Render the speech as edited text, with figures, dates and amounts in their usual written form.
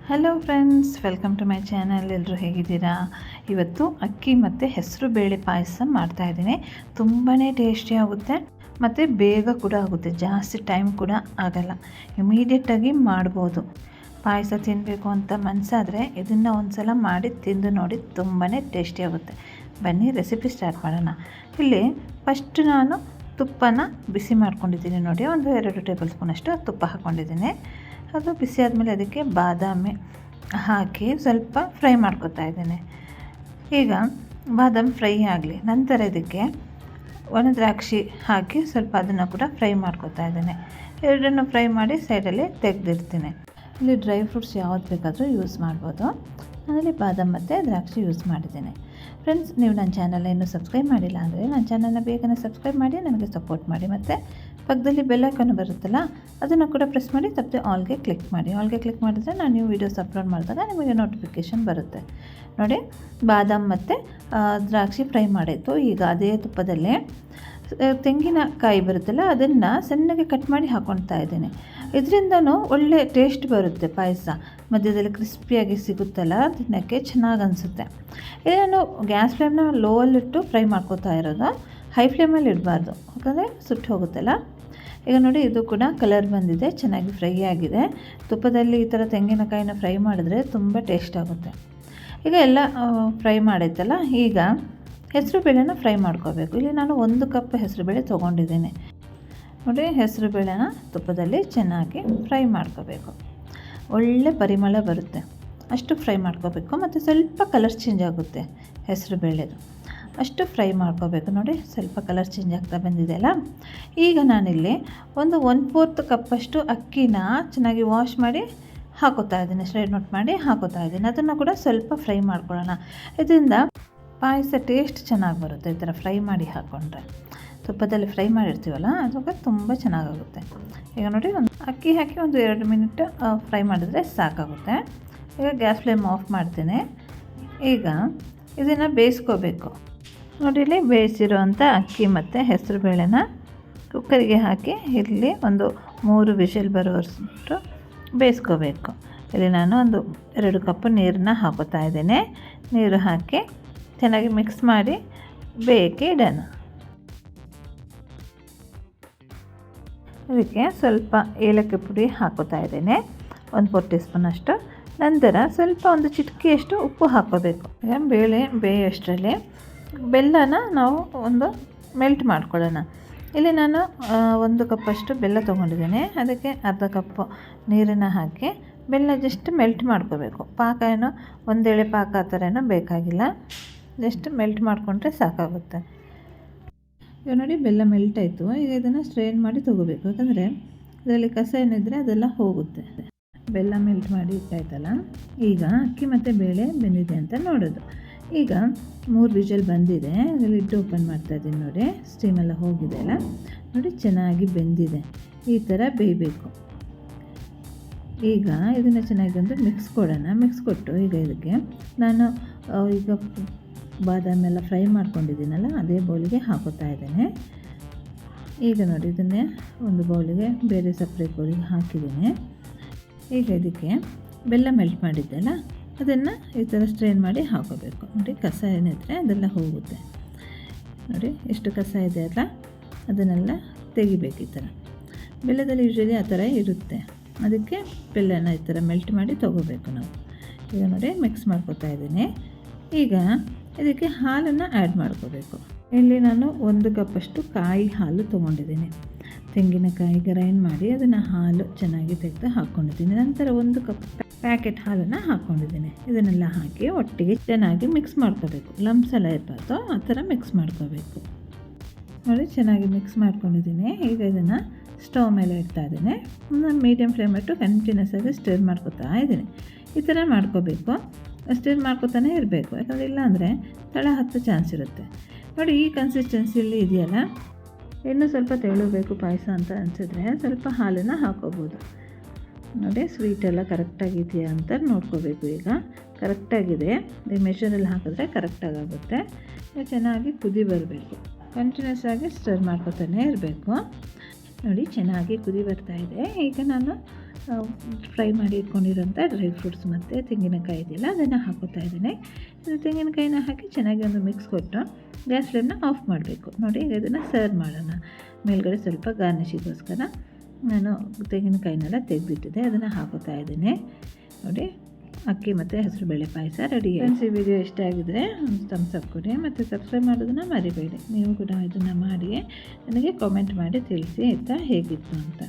Hello friends, welcome to my channel. ಎಲ್ಲರೂ ಹೇಗಿದ್ದೀರಾ? ಇವತ್ತು ಅಕ್ಕಿ ಮತ್ತು ಹೆಸರು ಬೇಳೆ ಪಾಯಸ ಮಾಡ್ತಾಯಿದ್ದೀನಿ. ತುಂಬಾ ಟೇಸ್ಟಿ ಆಗುತ್ತೆ ಮತ್ತು ಬೇಗ ಕೂಡ ಆಗುತ್ತೆ, ಜಾಸ್ತಿ ಟೈಮ್ ಕೂಡ ಆಗಲ್ಲ, ಇಮಿಡಿಯೇಟಾಗಿ ಮಾಡ್ಬೋದು. ಪಾಯಸ ತಿನ್ನಬೇಕು ಅಂತ ಮನಸ್ಸಾದರೆ ಇದನ್ನು ಒಂದು ಸಲ ಮಾಡಿ ತಿಂದು ನೋಡಿ, ತುಂಬಾ ಟೇಸ್ಟಿ ಆಗುತ್ತೆ. ಬನ್ನಿ ರೆಸಿಪಿ ಸ್ಟಾರ್ಟ್ ಮಾಡೋಣ. ಇಲ್ಲಿ ಫಸ್ಟ್ ನಾನು ತುಪ್ಪನ ಬಿಸಿ ಮಾಡ್ಕೊಂಡಿದ್ದೀನಿ ನೋಡಿ, ಒಂದು 2 ಟೇಬಲ್ ಸ್ಪೂನಷ್ಟು ತುಪ್ಪ ಹಾಕ್ಕೊಂಡಿದ್ದೀನಿ. ಅದು ಬಿಸಿ ಆದಮೇಲೆ ಅದಕ್ಕೆ ಬಾದಾಮಿ ಹಾಕಿ ಸ್ವಲ್ಪ ಫ್ರೈ ಮಾಡ್ಕೊತಾ ಇದ್ದೇನೆ. ಈಗ ಬಾದಾಮಿ ಫ್ರೈ ಆಗಲಿ, ನಂತರ ಇದಕ್ಕೆ ಒಣ ದ್ರಾಕ್ಷಿ ಹಾಕಿ ಸ್ವಲ್ಪ ಅದನ್ನು ಕೂಡ ಫ್ರೈ ಮಾಡ್ಕೊತಾ ಇದ್ದೇನೆ. ಎರಡನ್ನು ಫ್ರೈ ಮಾಡಿ ಸೈಡಲ್ಲಿ ತೆಗೆದಿರ್ತೀನಿ. ಇಲ್ಲಿ ಡ್ರೈ ಫ್ರೂಟ್ಸ್ ಯಾವ್ದು ಬೇಕಾದರೂ ಯೂಸ್ ಮಾಡ್ಬೋದು. ಅದರಲ್ಲಿ ಬಾದಾಮಿ ಮತ್ತು ದ್ರಾಕ್ಷಿ ಯೂಸ್ ಮಾಡಿದ್ದೇನೆ. ಫ್ರೆಂಡ್ಸ್, ನೀವು ನನ್ನ ಚಾನಲ್ನ ಇನ್ನೂ ಸಬ್ಸ್ಕ್ರೈಬ್ ಮಾಡಿಲ್ಲ ಅಂದರೆ ನನ್ನ ಚಾನಲ್ನ ಬೇಗನೆ ಸಬ್ಸ್ಕ್ರೈಬ್ ಮಾಡಿ, ನನಗೆ ಸಪೋರ್ಟ್ ಮಾಡಿ. ಮತ್ತು ಪಕ್ಕದಲ್ಲಿ ಬೆಲ್ ಐಕಾನ್ ಬರುತ್ತಲ್ಲ, ಅದನ್ನು ಕೂಡ ಪ್ರೆಸ್ ಮಾಡಿ ತಪ್ಪದೆ ಆಲ್ಗೆ ಕ್ಲಿಕ್ ಮಾಡಿ. ಆಲ್ಗೆ ಕ್ಲಿಕ್ ಮಾಡಿದ್ರೆ ನಾನು ನೀವು ವೀಡಿಯೋಸ್ ಅಪ್ಲೋಡ್ ಮಾಡಿದಾಗ ನಿಮಗೆ ನೋಟಿಫಿಕೇಷನ್ ಬರುತ್ತೆ ನೋಡಿ. ಬಾದಾಮಿ ಮತ್ತು ದ್ರಾಕ್ಷಿ ಫ್ರೈ ಮಾಡಿತ್ತು. ಈಗ ಅದೇ ತುಪ್ಪದಲ್ಲೇ ತೆಂಗಿನಕಾಯಿ ಬರುತ್ತಲ್ಲ, ಅದನ್ನು ಸಣ್ಣಗೆ ಕಟ್ ಮಾಡಿ ಹಾಕ್ಕೊಳ್ತಾ ಇದ್ದೀನಿ. ಇದರಿಂದನೂ ಒಳ್ಳೆ ಟೇಸ್ಟ್ ಬರುತ್ತೆ. ಪಾಯಸ ಮಧ್ಯದಲ್ಲಿ ಕ್ರಿಸ್ಪಿಯಾಗಿ ಸಿಗುತ್ತಲ್ಲ, ತಿನ್ನೋಕ್ಕೆ ಚೆನ್ನಾಗಿ ಅನಿಸುತ್ತೆ. ಇಲ್ಲಿ ನಾನು ಗ್ಯಾಸ್ ಫ್ಲೇಮ್ನ ಲೋವಲ್ಲಿಟ್ಟು ಫ್ರೈ ಮಾಡ್ಕೋತಾ ಇರೋದು, ಹೈ ಫ್ಲೇಮಲ್ಲಿ ಇಡಬಾರ್ದು, ಯಾಕಂದರೆ ಸುಟ್ಟು ಹೋಗುತ್ತಲ್ಲ. ಈಗ ನೋಡಿ, ಇದು ಕೂಡ ಕಲರ್ ಬಂದಿದೆ, ಚೆನ್ನಾಗಿ ಫ್ರೈ ಆಗಿದೆ. ತುಪ್ಪದಲ್ಲಿ ಈ ಥರ ತೆಂಗಿನಕಾಯಿನ ಫ್ರೈ ಮಾಡಿದ್ರೆ ತುಂಬ ಟೇಸ್ಟ್ ಆಗುತ್ತೆ. ಈಗ ಎಲ್ಲ ಫ್ರೈ ಮಾಡೈತಲ್ಲ, ಈಗ ಹೆಸರು ಬೇಳೆನ ಫ್ರೈ ಮಾಡ್ಕೋಬೇಕು. ಇಲ್ಲಿ ನಾನು 1 ಕಪ್ ಹೆಸರು ಬೇಳೆ ತೊಗೊಂಡಿದ್ದೀನಿ ನೋಡಿ. ಹೆಸರು ಬೇಳೆನ ತುಪ್ಪದಲ್ಲಿ ಚೆನ್ನಾಗಿ ಫ್ರೈ ಮಾಡ್ಕೋಬೇಕು, ಒಳ್ಳೆ ಪರಿಮಳ ಬರುತ್ತೆ, ಅಷ್ಟು ಫ್ರೈ ಮಾಡ್ಕೋಬೇಕು. ಮತ್ತು ಸ್ವಲ್ಪ ಕಲರ್ ಚೇಂಜ್ ಆಗುತ್ತೆ ಹೆಸರು ಬೇಳೆದು, ಅಷ್ಟು ಫ್ರೈ ಮಾಡ್ಕೋಬೇಕು ನೋಡಿ. ಸ್ವಲ್ಪ ಕಲರ್ ಚೇಂಜ್ ಆಗ್ತಾ ಬಂದಿದೆಯಲ್ಲ. ಈಗ ನಾನಿಲ್ಲಿ ಒಂದು 1/4 ಕಪ್ಪಷ್ಟು ಅಕ್ಕಿನ ಚೆನ್ನಾಗಿ ವಾಶ್ ಮಾಡಿ ಹಾಕೋತಾ ಇದ್ದೀನಿ, ಸ್ಟ್ರೈಟ್ ನೋಟ್ ಮಾಡಿ ಹಾಕೋತಾ ಇದ್ದೀನಿ. ಅದನ್ನು ಕೂಡ ಸ್ವಲ್ಪ ಫ್ರೈ ಮಾಡ್ಕೊಳ್ಳೋಣ. ಇದರಿಂದ ಪಾಯಸ ಟೇಸ್ಟ್ ಚೆನ್ನಾಗಿ ಬರುತ್ತೆ. ಈ ಥರ ಫ್ರೈ ಮಾಡಿ ಹಾಕ್ಕೊಂಡ್ರೆ, ತುಪ್ಪದಲ್ಲಿ ಫ್ರೈ ಮಾಡಿರ್ತೀವಲ್ಲ, ಅದಾಗ ತುಂಬ ಚೆನ್ನಾಗಾಗುತ್ತೆ. ಈಗ ನೋಡಿ, ಒಂದು ಅಕ್ಕಿ ಹಾಕಿ ಒಂದು 2 ಮಿನಿಟ್ ಫ್ರೈ ಮಾಡಿದ್ರೆ ಸಾಕಾಗುತ್ತೆ. ಈಗ ಗ್ಯಾಸ್ ಫ್ಲೇಮ್ ಆಫ್ ಮಾಡ್ತೀನಿ. ಈಗ ಇದನ್ನು ಬೇಯಿಸ್ಕೋಬೇಕು ನೋಡಿ. ಇಲ್ಲಿ ಬೇಯಿಸಿರೋವಂಥ ಅಕ್ಕಿ ಮತ್ತು ಹೆಸರು ಬೇಳೆನ ಕುಕ್ಕರಿಗೆ ಹಾಕಿ ಇಲ್ಲಿ ಒಂದು 3 ವಿಷಲ್ ಬರೋವಷ್ಟು ಬೇಯಿಸ್ಕೋಬೇಕು. ಇಲ್ಲಿ ನಾನು ಒಂದು 2 ಕಪ್ ನೀರನ್ನ ಹಾಕೋತಾ ಇದ್ದೇನೆ. ನೀರು ಹಾಕಿ ಚೆನ್ನಾಗಿ ಮಿಕ್ಸ್ ಮಾಡಿ ಬೇಯಕ್ಕೆ ಇಡೋಣ. ಇದಕ್ಕೆ ಸ್ವಲ್ಪ ಏಲಕ್ಕಿ ಪುಡಿ ಹಾಕೋತಾ ಇದ್ದೇನೆ, 1/4 ಟೀ ಸ್ಪೂನಷ್ಟು. ನಂತರ ಸ್ವಲ್ಪ ಒಂದು ಚಿಟಿಕೆಯಷ್ಟು ಉಪ್ಪು ಹಾಕೋಬೇಕು. ಈಗ ಬೇಳೆ ಬೇಯೋಷ್ಟರಲ್ಲಿ ಬೆಲ್ಲನ ನಾವು ಒಂದು ಮೆಲ್ಟ್ ಮಾಡ್ಕೊಳ್ಳೋಣ. ಇಲ್ಲಿ ನಾನು 1 ಕಪ್ಪಷ್ಟು ಬೆಲ್ಲ ತೊಗೊಂಡಿದ್ದೇನೆ. ಅದಕ್ಕೆ ಅರ್ಧ ಕಪ್ಪು ನೀರನ್ನು ಹಾಕಿ ಬೆಲ್ಲ ಜಸ್ಟ್ ಮೆಲ್ಟ್ ಮಾಡ್ಕೋಬೇಕು. ಪಾಕ ಏನೋ ಒಂದೇಳೆ ಪಾಕ ಆ ಥರ ಏನೋ ಬೇಕಾಗಿಲ್ಲ, ಜಸ್ಟ್ ಮೆಲ್ಟ್ ಮಾಡಿಕೊಂಡ್ರೆ ಸಾಕಾಗುತ್ತೆ. ಈಗ ನೋಡಿ, ಬೆಲ್ಲ ಮೆಲ್ಟ್ ಆಯಿತು. ಈಗ ಇದನ್ನು ಸ್ಟ್ರೈನ್ ಮಾಡಿ ತೊಗೋಬೇಕು, ಯಾಕಂದರೆ ಇದರಲ್ಲಿ ಕಸ ಏನಿದ್ರೆ ಅದೆಲ್ಲ ಹೋಗುತ್ತೆ. ಬೆಲ್ಲ ಮೆಲ್ಟ್ ಮಾಡಿ ಇಟ್ಟಾಯ್ತಲ್ಲ. ಈಗ ಅಕ್ಕಿ ಮತ್ತು ಬೇಳೆ ಬೆಂದಿದೆ ಅಂತ ನೋಡೋದು. ಈಗ 3 ವಿಷಲ್ ಬಂದಿದೆ. ಇದರಲ್ಲಿ ಲಿಡ್ ಓಪನ್ ಮಾಡ್ತಾಯಿದ್ದೀನಿ ನೋಡಿ, ಸ್ಟೀಮೆಲ್ಲ ಹೋಗಿದೆ ಅಲ್ಲ ನೋಡಿ, ಚೆನ್ನಾಗಿ ಬೆಂದಿದೆ. ಈ ಥರ ಬೇಯಬೇಕು. ಈಗ ಇದನ್ನು ಚೆನ್ನಾಗಿ ಒಂದು ಮಿಕ್ಸ್ ಕೊಡೋಣ. ಮಿಕ್ಸ್ ಕೊಟ್ಟು ಈಗ ಇದಕ್ಕೆ ನಾನು ಈಗ ಬಾದಾಮಿ ಎಲ್ಲ ಫ್ರೈ ಮಾಡ್ಕೊಂಡಿದ್ದೀನಲ್ಲ, ಅದೇ ಬೌಲಿಗೆ ಹಾಕೋತಾ ಇದ್ದೇನೆ. ಈಗ ನೋಡಿ, ಇದನ್ನೇ ಒಂದು ಬೌಲಿಗೆ ಬೇರೆ ಸಪ್ರೇಟ್ ಬೌಲಿಗೆ ಹಾಕಿದ್ದೀನಿ. ಈಗ ಇದಕ್ಕೆ ಬೆಲ್ಲ ಮೆಲ್ಟ್ ಮಾಡಿದ್ದೆಲ್ಲ ಅದನ್ನು ಈ ಥರ ಸ್ಟ್ರೈನ್ ಮಾಡಿ ಹಾಕೋಬೇಕು ನೋಡಿ. ಕಸ ಏನಿದ್ರೆ ಅದೆಲ್ಲ ಹೋಗುತ್ತೆ ನೋಡಿ. ಎಷ್ಟು ಕಸ ಇದೆ ಅಲ್ಲ, ಅದನ್ನೆಲ್ಲ ತೆಗಿಬೇಕು. ಈ ಥರ ಬೆಲ್ಲದಲ್ಲಿ ಯೂಶ್ವಲಿ ಆ ಥರ ಇರುತ್ತೆ, ಅದಕ್ಕೆ ಬೆಲ್ಲನ ಈ ಥರ ಮೆಲ್ಟ್ ಮಾಡಿ ತೊಗೋಬೇಕು ನಾವು. ಈಗ ನೋಡಿ, ಮಿಕ್ಸ್ ಮಾಡ್ಕೊತಾ ಇದ್ದೀನಿ. ಈಗ ಇದಕ್ಕೆ ಹಾಲನ್ನು ಆ್ಯಡ್ ಮಾಡ್ಕೋಬೇಕು. ಇಲ್ಲಿ ನಾನು 1 ಕಪ್ಪಷ್ಟು ಕಾಯಿ ಹಾಲು ತೊಗೊಂಡಿದ್ದೀನಿ. ತೆಂಗಿನಕಾಯಿ ಗ್ರೈಂಡ್ ಮಾಡಿ ಅದನ್ನು ಹಾಲು ಚೆನ್ನಾಗಿ ತೆಗೆದು ಹಾಕ್ಕೊಂಡಿದ್ದೀನಿ. ನಂತರ 1 ಕಪ್ ಪ್ಯಾಕೆಟ್ ಹಾಲನ್ನು ಹಾಕ್ಕೊಂಡಿದ್ದೀನಿ. ಇದನ್ನೆಲ್ಲ ಹಾಕಿ ಒಟ್ಟಿಗೆ ಚೆನ್ನಾಗಿ ಮಿಕ್ಸ್ ಮಾಡ್ಕೋಬೇಕು. ಲಂಪ್ಸ್ ಎಲ್ಲ ಇರಬಾರ್ದು, ಆ ಥರ ಮಿಕ್ಸ್ ಮಾಡ್ಕೋಬೇಕು ನೋಡಿ. ಚೆನ್ನಾಗಿ ಮಿಕ್ಸ್ ಮಾಡ್ಕೊಂಡಿದ್ದೀನಿ. ಈಗ ಇದನ್ನು ಸ್ಟವ್ ಮೇಲೆ ಇಡ್ತಾ ಇದ್ದೀನಿ. ನಾನು ಮೀಡಿಯಮ್ ಫ್ಲೇಮ್ ಇಟ್ಟು ಕಂಟಿನ್ಯೂಸ್ ಆಗಿ ಸ್ಟಿರ್ ಮಾಡ್ಕೊತಾ ಇದ್ದೀನಿ. ಈ ಥರ ಮಾಡ್ಕೋಬೇಕು, ಸ್ಟಿರ್ ಮಾಡ್ಕೊತಾನೆ ಇರಬೇಕು, ಯಾಕಂದರೆ ಇಲ್ಲಾಂದರೆ ತಳ ಹತ್ತೋ ಚಾನ್ಸ್ ಇರುತ್ತೆ ನೋಡಿ. ಈ ಕನ್ಸಿಸ್ಟೆನ್ಸಿಯಲ್ಲಿ ಇದೆಯಲ್ಲ, ಇನ್ನೂ ಸ್ವಲ್ಪ ತೆಳ್ಳಬೇಕು ಪಾಯಸ ಅಂತ ಅನಿಸಿದ್ರೆ ಸ್ವಲ್ಪ ಹಾಲನ್ನು ಹಾಕೋಬೋದು ನೋಡಿ. ಸ್ವೀಟೆಲ್ಲ ಕರೆಕ್ಟಾಗಿದೆಯಾ ಅಂತ ನೋಡ್ಕೋಬೇಕು. ಈಗ ಕರೆಕ್ಟಾಗಿದೆ, ಈ ಮೆಷರಲ್ಲಿ ಹಾಕಿದ್ರೆ ಕರೆಕ್ಟಾಗುತ್ತೆ. ಚೆನ್ನಾಗಿ ಕುದಿ ಬರಬೇಕು, ಕಂಟಿನ್ಯೂಸ್ ಆಗಿ ಸ್ಟರ್ ಮಾಡ್ಕೊತಾನೆ ಇರಬೇಕು ನೋಡಿ. ಚೆನ್ನಾಗಿ ಕುದಿ ಬರ್ತಾಯಿದೆ. ಈಗ ನಾನು ಫ್ರೈ ಮಾಡಿ ಇಟ್ಕೊಂಡಿರೋಂಥ ಡ್ರೈ ಫ್ರೂಟ್ಸ್ ಮತ್ತು ತೆಂಗಿನಕಾಯಿ ಇದೆಯಲ್ಲ ಅದನ್ನು ಹಾಕೋತಾ ಇದ್ದೀನಿ. ತೆಂಗಿನಕಾಯಿನ ಹಾಕಿ ಚೆನ್ನಾಗಿ ಒಂದು ಮಿಕ್ಸ್ ಕೊಟ್ಟು ಗ್ಯಾಸ್ ಫ್ಲೇಮ್ನ ಆಫ್ ಮಾಡಬೇಕು. ನೋಡಿ ಈಗ ಇದನ್ನು ಸರ್ವ್ ಮಾಡೋಣ. ಮೇಲ್ಗಡೆ ಸ್ವಲ್ಪ ಗಾರ್ನಿಷಿಗೋಸ್ಕರ ನಾನು ತೆಂಗಿನಕಾಯಿನೆಲ್ಲ ತೆಗೆದಿಟ್ಟಿದ್ದೆ, ಅದನ್ನು ಹಾಕೋತಾ ಇದ್ದೀನಿ. ನೋಡಿ, ಅಕ್ಕಿ ಮತ್ತು ಹೆಸರುಬೇಳೆ ಪಾಯಸ ರೆಡಿ. ಫ್ರೆಂಡ್ಸ್, ಈ ವಿಡಿಯೋ ಇಷ್ಟ ಆಗಿದ್ರೆ ಒಂದು ಥಮ್ಸ್ ಅಪ್ ಕೊಡಿ ಮತ್ತು ಸಬ್ಸ್ಕ್ರೈಬ್ ಮಾಡೋದನ್ನು ಮರಿಬೇಡಿ. ನೀವು ಕೂಡ ಇದನ್ನು ಮಾಡಿ ನನಗೆ ಕಾಮೆಂಟ್ ಮಾಡಿ ತಿಳಿಸಿ ಆಯಿತಾ ಹೇಗಿತ್ತು ಅಂತ.